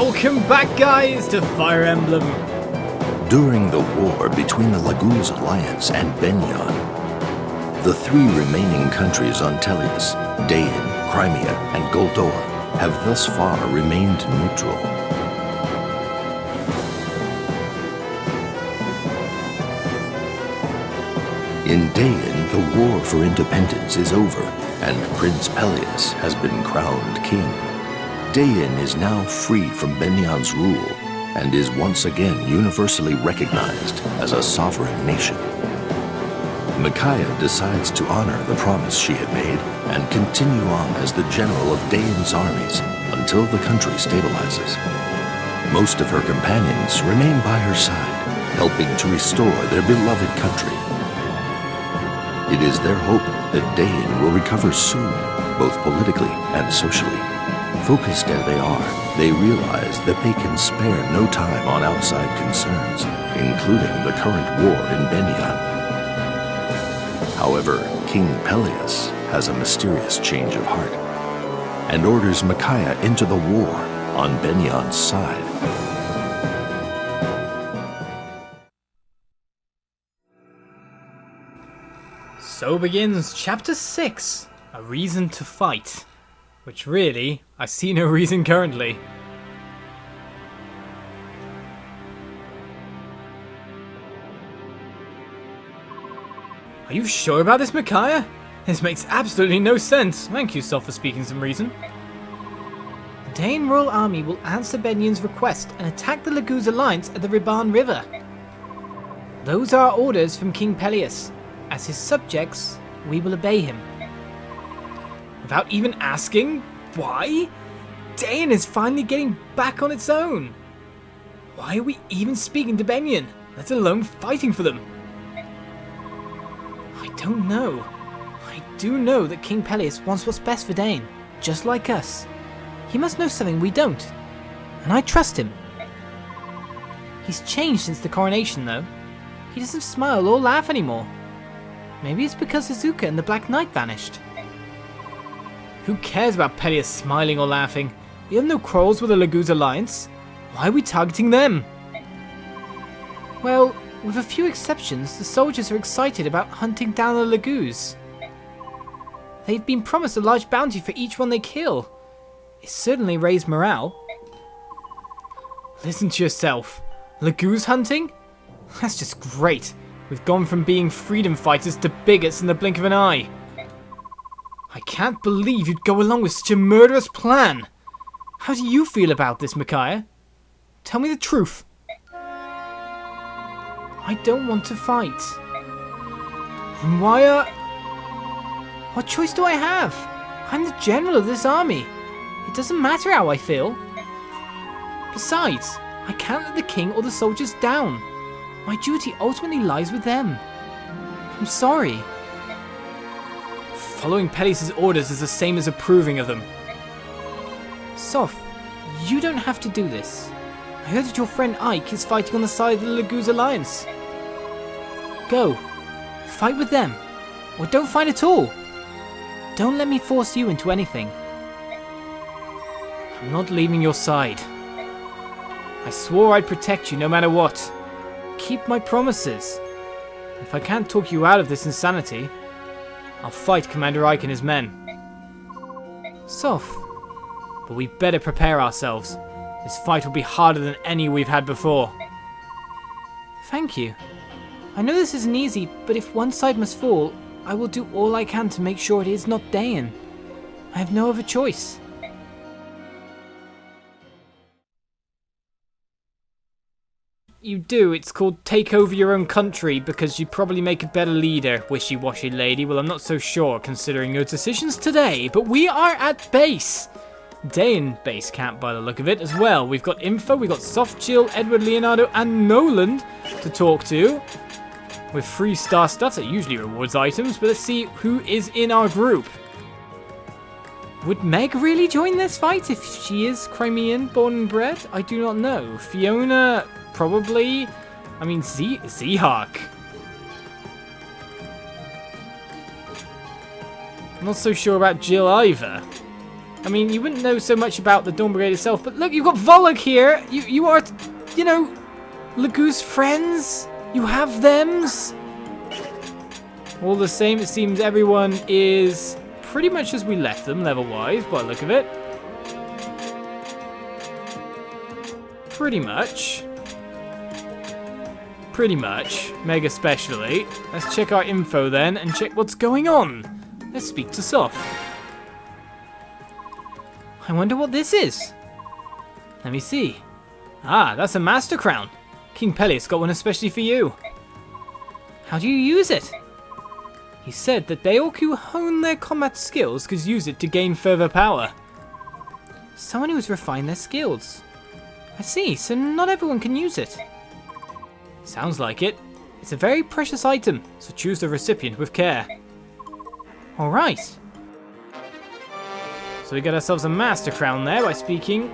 Welcome back, guys, to Fire Emblem. During the war between the Laguz Alliance and Begnion, the three remaining countries on Pelleas, Daein, Crimea, and Goldoa, have thus far remained neutral. In Daein, the war for independence is over, and Prince Pelleas has been crowned king. Daein is now free from Begnion's rule, and is once again universally recognized as a sovereign nation. Micaiah decides to honor the promise she had made and continue on as the general of Daein's armies until the country stabilizes. Most of her companions remain by her side, helping to restore their beloved country. It is their hope that Daein will recover soon, both politically and socially. Focused as they are, they realize that they can spare no time on outside concerns, including the current war in Begnion. However, King Pelleas has a mysterious change of heart, and orders Micaiah into the war on Begnion's side. So begins Chapter 6, A Reason to Fight. Which really, I see no reason currently. Are you sure about this, Micaiah? This makes absolutely no sense. Thank you, Soph, for speaking some reason. The Daein Royal Army will answer Begnion's request and attack the Laguz Alliance at the Riban River. Those are our orders from King Pelleas. As his subjects, we will obey him. Without even asking? Why? Daein is finally getting back on its own. Why are we even speaking to Begnion, let alone fighting for them? I don't know. I do know that King Pelleas wants what's best for Daein, just like us. He must know something we don't, and I trust him. He's changed since the coronation, though. He doesn't smile or laugh anymore. Maybe it's because Izuka and the Black Knight vanished. Who cares about Pelleas smiling or laughing? We have no quarrels with the Laguz Alliance. Why are we targeting them? Well, with a few exceptions, the soldiers are excited about hunting down the Laguz. They've been promised a large bounty for each one they kill. It certainly raised morale. Listen to yourself. Laguz hunting? That's just great. We've gone from being freedom fighters to bigots in the blink of an eye. I can't believe you'd go along with such a murderous plan. How do you feel about this, Micaiah? Tell me the truth. I don't want to fight. Then why are... What choice do I have? I'm the general of this army. It doesn't matter how I feel. Besides, I can't let the king or the soldiers down. My duty ultimately lies with them. I'm sorry. Following Pelleas' orders is the same as approving of them. Soph, you don't have to do this. I heard that your friend Ike is fighting on the side of the Laguz Alliance. Go. Fight with them. Or don't fight at all. Don't let me force you into anything. I'm not leaving your side. I swore I'd protect you no matter what. Keep my promises. If I can't talk you out of this insanity, I'll fight Commander Ike and his men. Soph, but we better prepare ourselves. This fight will be harder than any we've had before. Thank you. I know this isn't easy, but if one side must fall, I will do all I can to make sure it is not Daein. I have no other choice. You do. It's called Take Over Your Own Country because you'd probably make a better leader, wishy-washy lady. Well, I'm not so sure considering your decisions today, but we are at base. Daein base camp by the look of it as well. We've got info, we've got Soft Jill, Edward, Leonardo, and Noland to talk to. With 3-star stuff that usually rewards items, but let's see who is in our group. Would Meg really join this fight if she is Crimean, born and bred? I do not know. Fiona... probably. I mean, Zehawk. I'm not so sure about Jill either. I mean, you wouldn't know so much about the Dawn Brigade itself, but look, you've got Volok here. You are, you know, Laguz friends. You have thems. All the same, it seems everyone is pretty much as we left them, level-wise, by the look of it. Pretty much. Meg especially. Let's check our info then, and check what's going on. Let's speak to Soph. I wonder what this is. Let me see. Ah, that's a Master Crown. King Pelleas got one especially for you. How do you use it? He said that they all who hone their combat skills could use it to gain further power. Someone who has refined their skills. I see, so not everyone can use it. Sounds like it. It's a very precious item, so choose the recipient with care. Alright. So we got ourselves a Master Crown there by speaking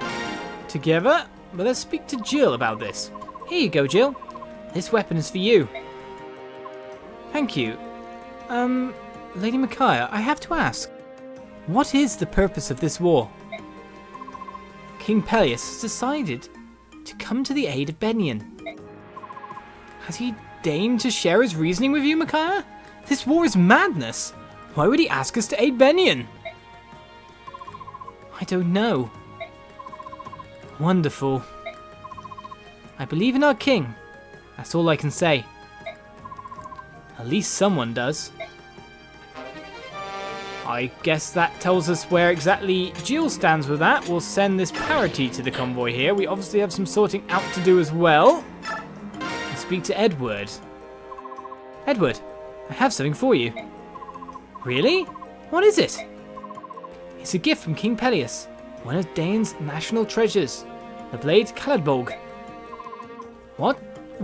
together. But let's speak to Jill about this. Here you go, Jill. This weapon is for you. Thank you. Lady Micaiah, I have to ask. What is the purpose of this war? King Pelleas has decided to come to the aid of Begnion. Has he deigned to share his reasoning with you, Micaiah? This war is madness. Why would he ask us to aid Begnion? I don't know. Wonderful. I believe in our king. That's all I can say. At least someone does. I guess that tells us where exactly Jill stands with that. We'll send this parity to the convoy here. We obviously have some sorting out to do as well. And speak to Edward. Edward, I have something for you. Really? What is it? It's a gift from King Pelleas, one of Daein's national treasures, the blade Caladbolg. What?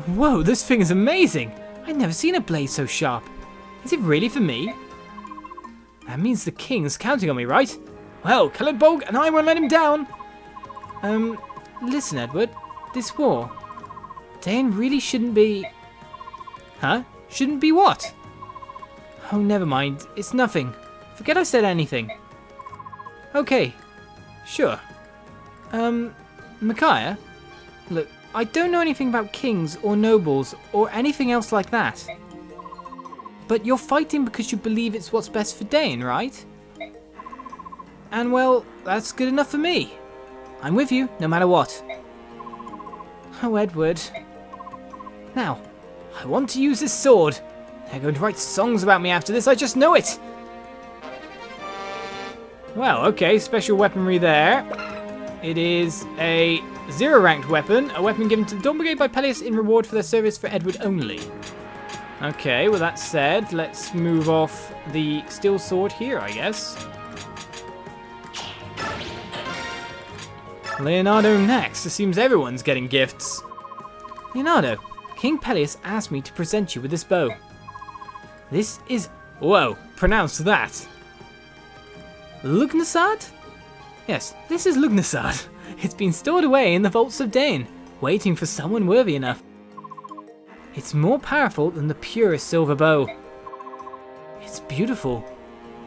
Whoa, this thing is amazing! I've never seen a blade so sharp. Is it really for me? That means the king's counting on me, right? Well, Caladbolg and I won't let him down! Listen, Edward. This war, Daein really shouldn't be... Huh? Shouldn't be what? Oh, never mind. It's nothing. Forget I said anything. Okay. Sure. Micaiah? Look, I don't know anything about kings or nobles or anything else like that. But you're fighting because you believe it's what's best for Daein, right? And well, that's good enough for me. I'm with you, no matter what. Oh, Edward. Now, I want to use this sword. They're going to write songs about me after this, I just know it! Well, okay, special weaponry there. It is a 0-ranked weapon, a weapon given to the Dawn Brigade by Pelleas in reward for their service for Edward only. Okay, with that said, let's move off the steel sword here, I guess. Leonardo next. It seems everyone's getting gifts. Leonardo, King Pelleas asked me to present you with this bow. This is... Whoa, pronounce that. Lugnasad? Yes, this is Lugnasad. It's been stored away in the vaults of Daein, waiting for someone worthy enough. It's more powerful than the purest silver bow. It's beautiful.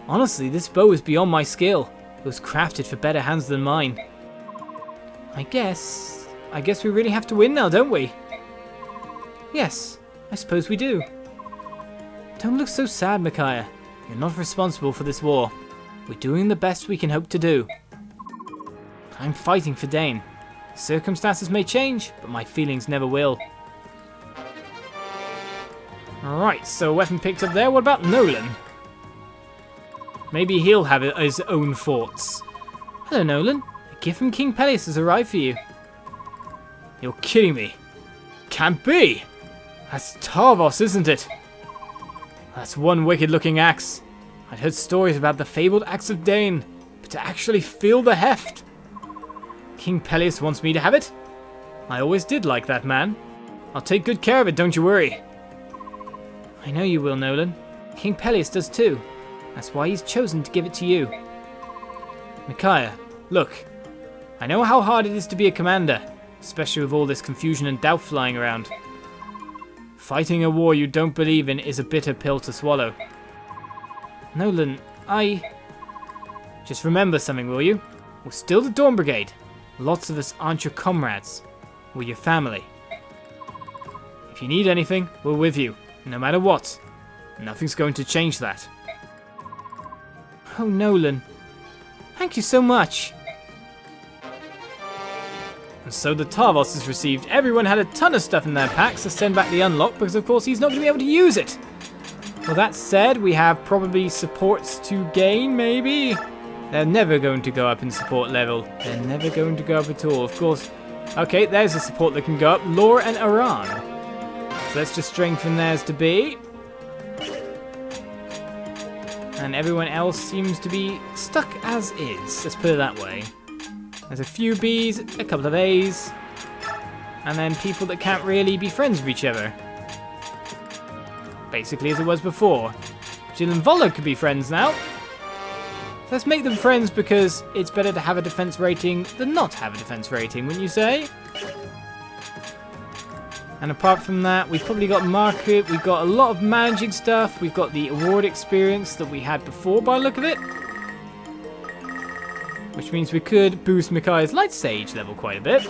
Honestly, this bow is beyond my skill. It was crafted for better hands than mine. I guess we really have to win now, don't we? Yes, I suppose we do. Don't look so sad, Micaiah. You're not responsible for this war. We're doing the best we can hope to do. I'm fighting for Daein. Circumstances may change, but my feelings never will. Alright, so weapon picked up there. What about Nolan? Maybe he'll have his own thoughts. Hello, Nolan. A gift from King Pelleas has arrived for you. You're kidding me. Can't be! That's Tarvos, isn't it? That's one wicked-looking axe. I'd heard stories about the fabled axe of Daein, but to actually feel the heft. King Pelleas wants me to have it? I always did like that man. I'll take good care of it, don't you worry. I know you will, Nolan. King Pelleas does too. That's why he's chosen to give it to you. Micaiah, look. I know how hard it is to be a commander, especially with all this confusion and doubt flying around. Fighting a war you don't believe in is a bitter pill to swallow. Nolan, Just remember something, will you? We're still the Dawn Brigade. Lots of us aren't your comrades. We're your family. If you need anything, we're with you, no matter what. Nothing's going to change that. Oh, Nolan. Thank you so much. And so the Tarvos has received. Everyone had a ton of stuff in their packs to send back the unlock because, of course, he's not going to be able to use it. Well, that said, we have probably supports to gain, maybe? They're never going to go up in support level. They're never going to go up at all, of course. Okay, there's a support that can go up. Lore and Iran. So let's just strengthen theirs to be. And everyone else seems to be stuck as is. Let's put it that way. There's a few Bs, a couple of As, and then people that can't really be friends with each other. Basically as it was before. Jill and Volo could be friends now. Let's make them friends because it's better to have a defense rating than not have a defense rating, wouldn't you say? And apart from that, we've probably got market, we've got a lot of managing stuff, we've got the award experience that we had before by the look of it. Which means we could boost Mikai's Light Sage level quite a bit.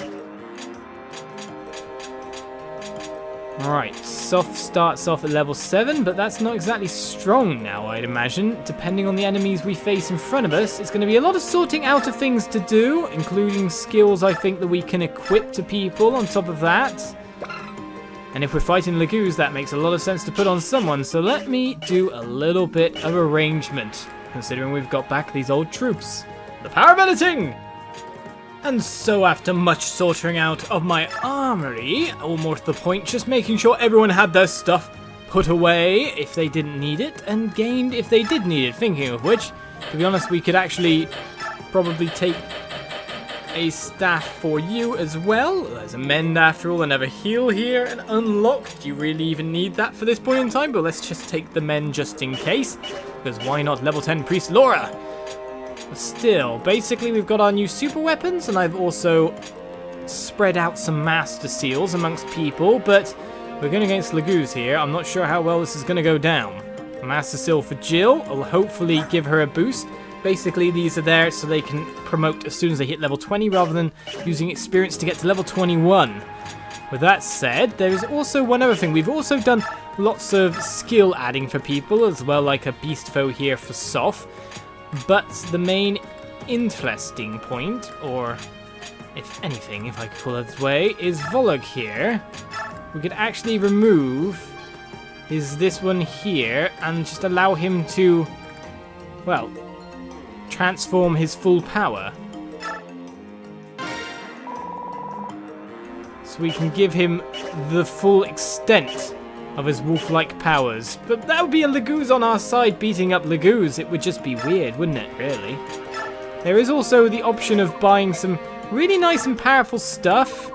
Alright, Soft starts off at level 7, but that's not exactly strong now, I'd imagine. Depending on the enemies we face in front of us, it's going to be a lot of sorting out of things to do, including skills I think that we can equip to people on top of that. And if we're fighting Laguz, that makes a lot of sense to put on someone, so let me do a little bit of arrangement, considering we've got back these old troops. The power of editing! And so after much sorting out of my armory, or more to the point, just making sure everyone had their stuff put away if they didn't need it, and gained if they did need it. Thinking of which, to be honest, we could actually probably take a staff for you as well. There's a mend after all, another heal here, and unlock. Do you really even need that for this point in time? But let's just take the mend just in case, because why not level 10 Priest Laura? But still, basically we've got our new super weapons, and I've also spread out some master seals amongst people, but we're going against Laguz here. I'm not sure how well this is going to go down. A master seal for Jill will hopefully give her a boost. Basically, these are there so they can promote as soon as they hit level 20, rather than using experience to get to level 21. With that said, there is also one other thing. We've also done lots of skill adding for people as well, like a beast foe here for Soph. But the main interesting point, or if anything, if I could call it this way, is Volog here. We could actually remove this one here and just allow him to, well, transform his full power. So we can give him the full extent of his wolf-like powers. But that would be a Laguz on our side beating up Laguz. It would just be weird, wouldn't it, really? There is also the option of buying some really nice and powerful stuff.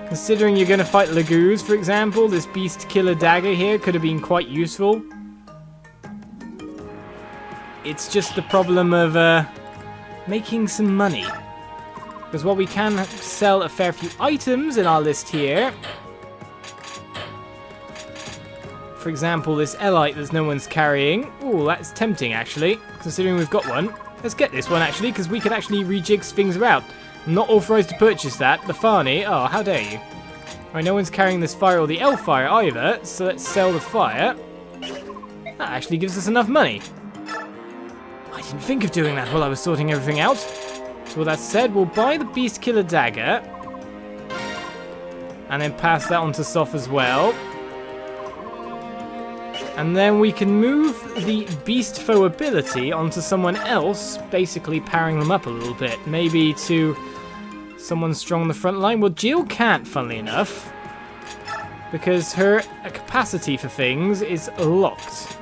Considering you're going to fight Laguz, for example, this Beast Killer Dagger here could have been quite useful. It's just the problem of making some money. Because while we can sell a fair few items in our list here, for example, this Elite that no one's carrying. Ooh, that's tempting, actually, considering we've got one. Let's get this one, actually, because we can actually rejig things around. I'm not authorized to purchase that. The Farney, oh, how dare you. Right, no one's carrying this fire or the Elf fire either, so let's sell the fire. That actually gives us enough money. I didn't think of doing that while I was sorting everything out. So with that said, we'll buy the Beast Killer Dagger. And then pass that on to Soph as well. And then we can move the Beast Foe ability onto someone else, basically powering them up a little bit. Maybe to someone strong on the front line. Well, Jill can't, funnily enough, because her capacity for things is locked.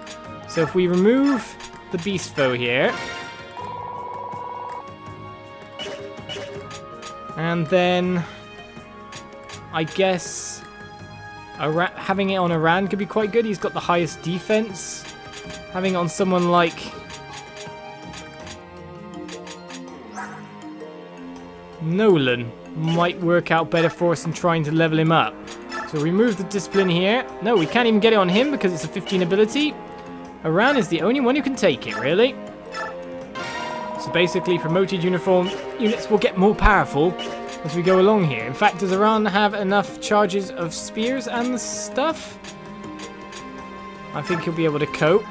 So if we remove the Beast Foe here, and then I guess having it on Iran could be quite good. He's got the highest defense. Having it on someone like Nolan might work out better for us than trying to level him up. So remove the discipline here. No, we can't even get it on him because it's a 15 ability. Iran is the only one who can take it, really. So basically, promoted uniform units will get more powerful as we go along here. In fact, does Iran have enough charges of spears and stuff? I think he'll be able to cope.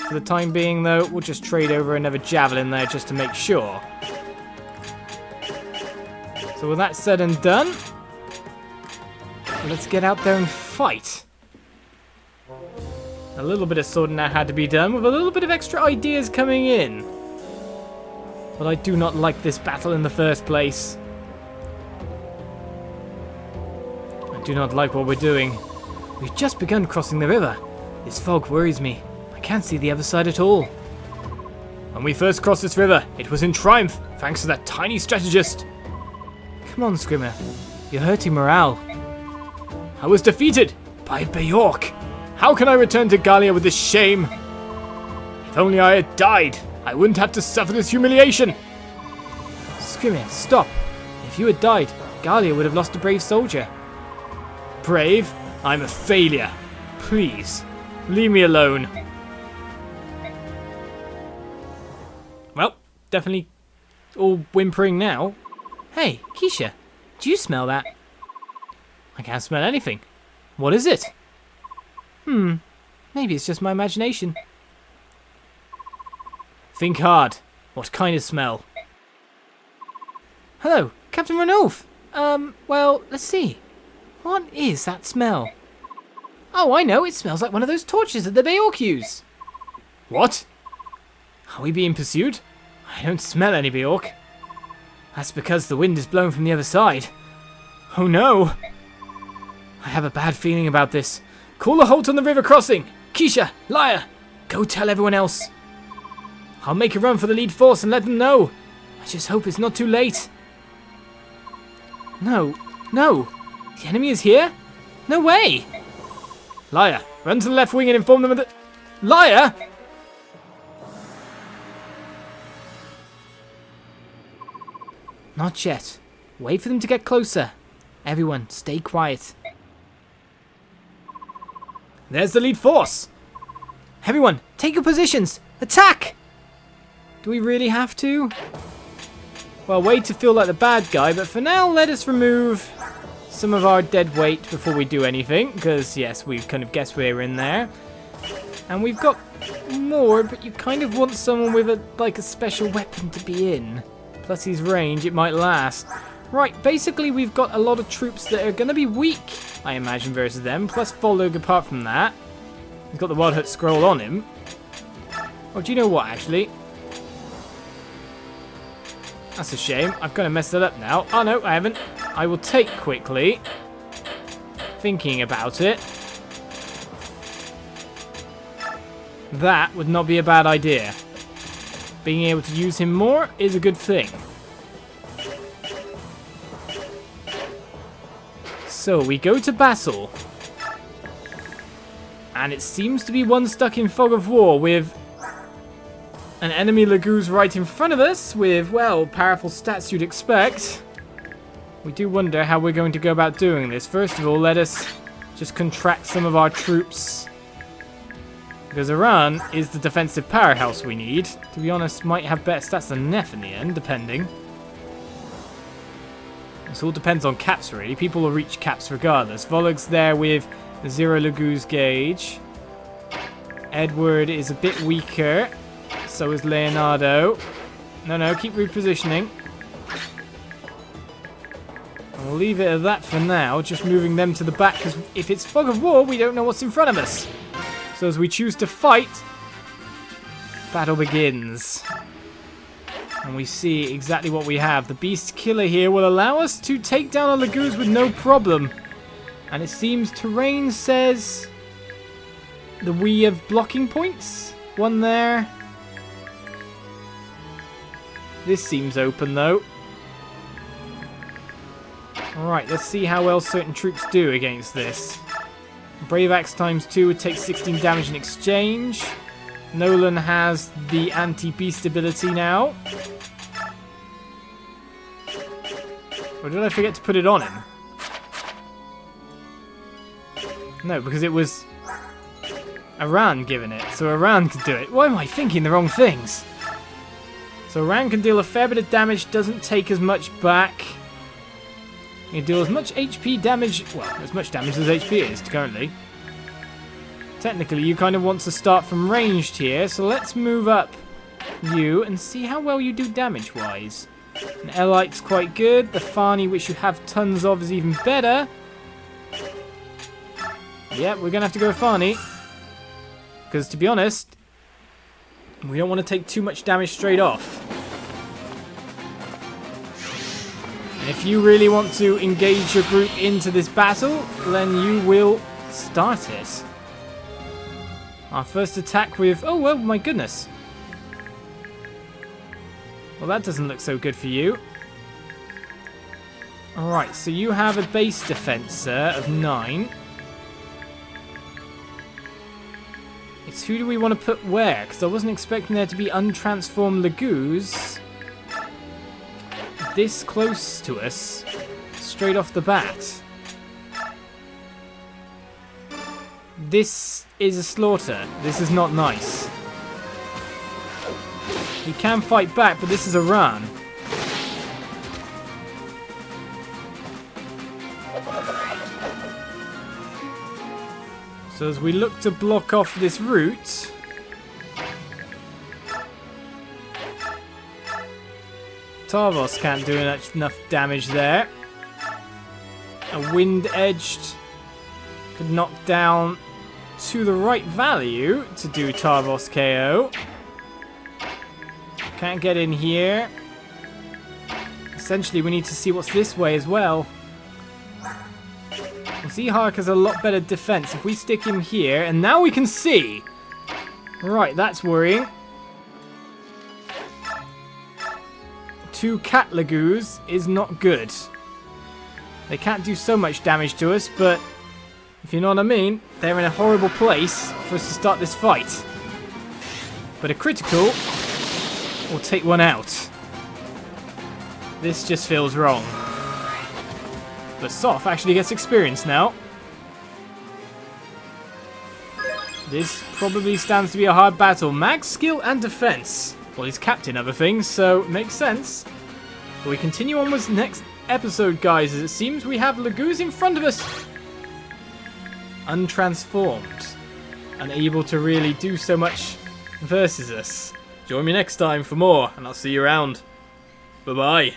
For the time being, though, we'll just trade over another javelin there just to make sure. So with that said and done, let's get out there and fight. A little bit of sorting out had to be done with a little bit of extra ideas coming in. But I do not like this battle in the first place. I do not like what we're doing. We've just begun crossing the river. This fog worries me. I can't see the other side at all. When we first crossed this river, it was in triumph, thanks to that tiny strategist. Come on, Scrimmer. You're hurting morale. I was defeated by Bjork. How can I return to Gallia with this shame? If only I had died, I wouldn't have to suffer this humiliation. Scrimmer, stop. If you had died, Gallia would have lost a brave soldier. Brave? I'm a failure. Please, leave me alone. Well, definitely all whimpering now. Hey, Keisha, do you smell that? I can't smell anything. What is it? Maybe it's just my imagination. Think hard. What kind of smell? Hello, Captain Ranulph. Well, let's see. What is that smell? Oh, I know. It smells like one of those torches that the Bjork use. What? Are we being pursued? I don't smell any Bjork. That's because the wind is blowing from the other side. Oh no! I have a bad feeling about this. Call a halt on the river crossing! Keisha, Lyre, go tell everyone else. I'll make a run for the lead force and let them know. I just hope it's not too late. No. The enemy is here? No way! Lyre, run to the left wing and inform them of the... Lyre! Not yet. Wait for them to get closer. Everyone, stay quiet. There's the lead force. Everyone, take your positions. Attack! Do we really have to? Well, wait to feel like the bad guy, but for now, let us remove some of our dead weight before we do anything, because, yes, we've kind of guessed we're in there. And we've got more, but you kind of want someone with a special weapon to be in. Plus his range, it might last. Right, basically we've got a lot of troops that are going to be weak, I imagine, versus them. Plus Volog apart from that. He's got the Wild Hut scroll on him. Oh, do you know what, actually? That's a shame. I've kind of messed it up now. Oh, no, I haven't. I will take quickly. Thinking about it. That would not be a bad idea. Being able to use him more is a good thing. So we go to Basel. And it seems to be one stuck in fog of war with an enemy Laguz right in front of us with, well, powerful stats you'd expect. We do wonder how we're going to go about doing this. First of all, let us just contract some of our troops. Because Iran is the defensive powerhouse we need. To be honest, might have better stats than Nef in the end, depending. This all depends on caps, really. People will reach caps regardless. Volog's there with 0 Laguz gauge. Edward is a bit weaker. So is Leonardo. No, keep repositioning. And we'll leave it at that for now, just moving them to the back, because if it's fog of war, we don't know what's in front of us. So as we choose to fight, battle begins. And we see exactly what we have. The Beast Killer here will allow us to take down a Laguz with no problem. And it seems terrain says that we have blocking points. One there. This seems open though. Alright, let's see how well certain troops do against this. Brave Axe ×2 would take 16 damage in exchange. Nolan has the anti-beast ability now. Or did I forget to put it on him? No, because it was Iran giving it, so Iran could do it. Why am I thinking the wrong things? So Ran can deal a fair bit of damage, doesn't take as much back. You can deal as much HP damage, well, as much damage as HP is currently. Technically, you kind of want to start from ranged here, so let's move up you and see how well you do damage-wise. An Elite's quite good. The Fani, which you have tons of, is even better. Yep, we're going to have to go Fani. Because, to be honest, we don't want to take too much damage straight off. And if you really want to engage your group into this battle, then you will start it. Our first attack with... Oh, well, my goodness. Well, that doesn't look so good for you. Alright, so you have a base defense, sir, of 9. It's who do we want to put where? Because I wasn't expecting there to be untransformed Laguz this close to us, straight off the bat. This is a slaughter. This is not nice. We can fight back, but this is a run. So as we look to block off this route, Tarvos can't do enough damage there. A wind-edged could knock down to the right value to do Tarvos KO. Can't get in here. Essentially, we need to see what's this way as well. Zihak has a lot better defense. If we stick him here, and now we can see. Right, that's worrying. 2 cat Laguz is not good. They can't do so much damage to us, but if you know what I mean, they're in a horrible place for us to start this fight. But a critical will take one out. This just feels wrong. But Soph actually gets experience now. This probably stands to be a hard battle. Max skill and defense. Well, he's captain other things, so it makes sense. But we continue on with next episode, guys, as it seems we have Laguz in front of us. Untransformed. Unable to really do so much versus us. Join me next time for more, and I'll see you around. Bye-bye.